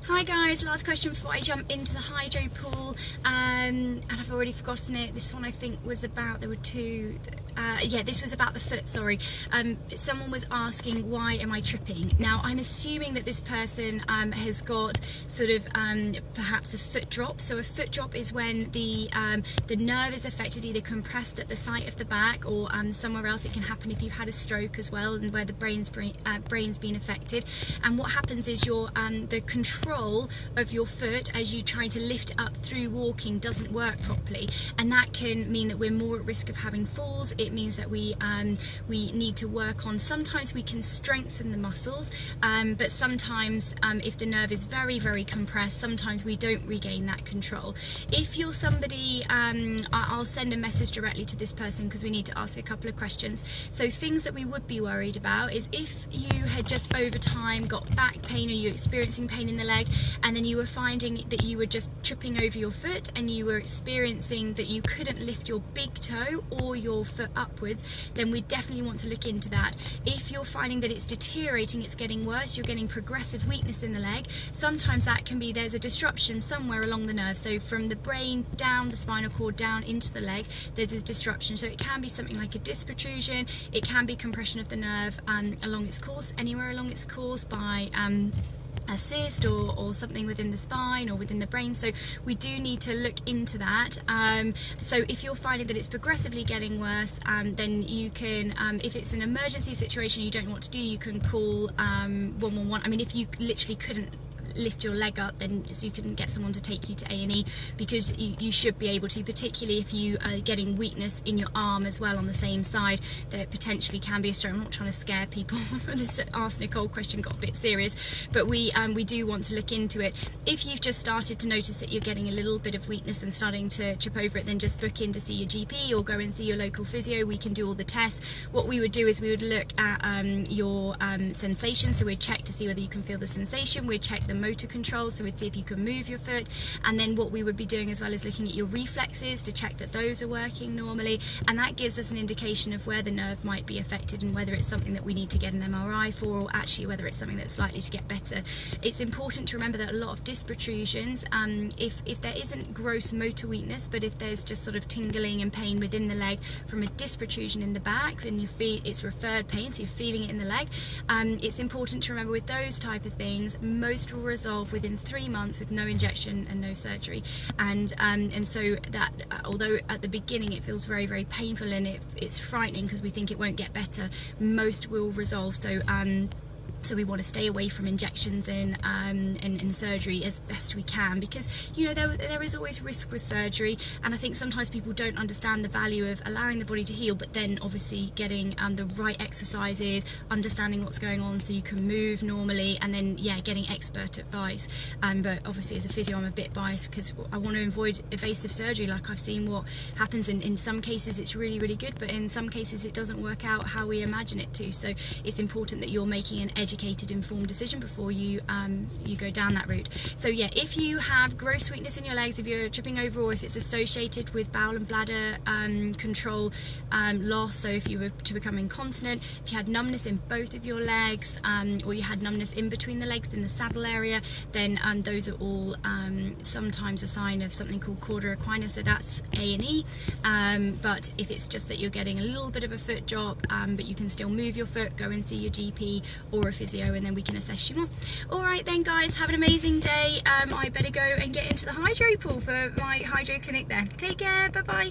Hi guys, last question before I jump into the hydro pool, and I've already forgotten it. This one I think was about, there were two, yeah, this was about the foot, sorry. Someone was asking, why am I tripping? Now I'm assuming that this person has got sort of perhaps a foot drop. So a foot drop is when the nerve is affected, either compressed at the site of the back or somewhere else. It can happen if you've had a stroke as well, and where the brain's been affected. And what happens is the control of your foot as you try to lift it up through walking doesn't work properly, and that can mean that we're more at risk of having falls. It means that we need to work on, sometimes we can strengthen the muscles, but sometimes if the nerve is very compressed, sometimes we don't regain that control. If you're somebody, I'll send a message directly to this person because we need to ask a couple of questions. So things that we would be worried about is if you had just over time got back pain, or you're experiencing pain in the leg, and then you were finding that you were just tripping over your foot and you were experiencing that you couldn't lift your big toe or your foot upwards, then we definitely want to look into that. If you're finding that it's deteriorating, it's getting worse, you're getting progressive weakness in the leg, sometimes that can be there's a disruption somewhere along the nerve. So from the brain down the spinal cord down into the leg, there's a disruption. So it can be something like a disc protrusion, it can be compression of the nerve along its course, anywhere along its course, by a cyst or something within the spine or within the brain. So we do need to look into that. So if you're finding that it's progressively getting worse, then you can, if it's an emergency situation you don't know what to do, you can call 111. I mean, if you literally couldn't lift your leg up, then so you can get someone to take you to A&E, because you should be able to, particularly if you are getting weakness in your arm as well on the same side. There potentially can be a stroke. I'm not trying to scare people. This Ask Nicole question got a bit serious, but we do want to look into it. If you've just started to notice that you're getting a little bit of weakness and starting to trip over it, then just book in to see your GP or go and see your local physio. We can do all the tests. What we would do is we would look at your sensation, so we'd check to see whether you can feel the sensation. We'd check the motor control, so we'd see if you can move your foot, and then what we would be doing as well is looking at your reflexes to check that those are working normally, and that gives us an indication of where the nerve might be affected and whether it's something that we need to get an MRI for, or actually whether it's something that's likely to get better. It's important to remember that a lot of disc protrusions, if there isn't gross motor weakness, but if there's just sort of tingling and pain within the leg from a disc protrusion in the back, and you feel it's referred pain, so you're feeling it in the leg, it's important to remember with those type of things, most will resolve within 3 months with no injection and no surgery. And so that, although at the beginning it feels very painful and it's frightening because we think it won't get better, most will resolve. So we want to stay away from injections and surgery as best we can, because you know there is always risk with surgery, and I think sometimes people don't understand the value of allowing the body to heal, but then obviously getting the right exercises, understanding what's going on so you can move normally, and then getting expert advice. But obviously as a physio I'm a bit biased because I want to avoid invasive surgery. Like, I've seen what happens, in some cases it's really good, but in some cases it doesn't work out how we imagine it to. So it's important that you're making an educated, informed decision before you go down that route. So yeah, if you have gross weakness in your legs, if you're tripping over, or if it's associated with bowel and bladder control loss, so if you were to become incontinent, if you had numbness in both of your legs, or you had numbness in between the legs in the saddle area, then those are all sometimes a sign of something called cauda equina, so that's A&E. But if it's just that you're getting a little bit of a foot drop, but you can still move your foot, go and see your GP or a physio, and then we can assess you more. Alright then guys, have an amazing day. I better go and get into the hydro pool for my hydro clinic there. Take care, bye bye.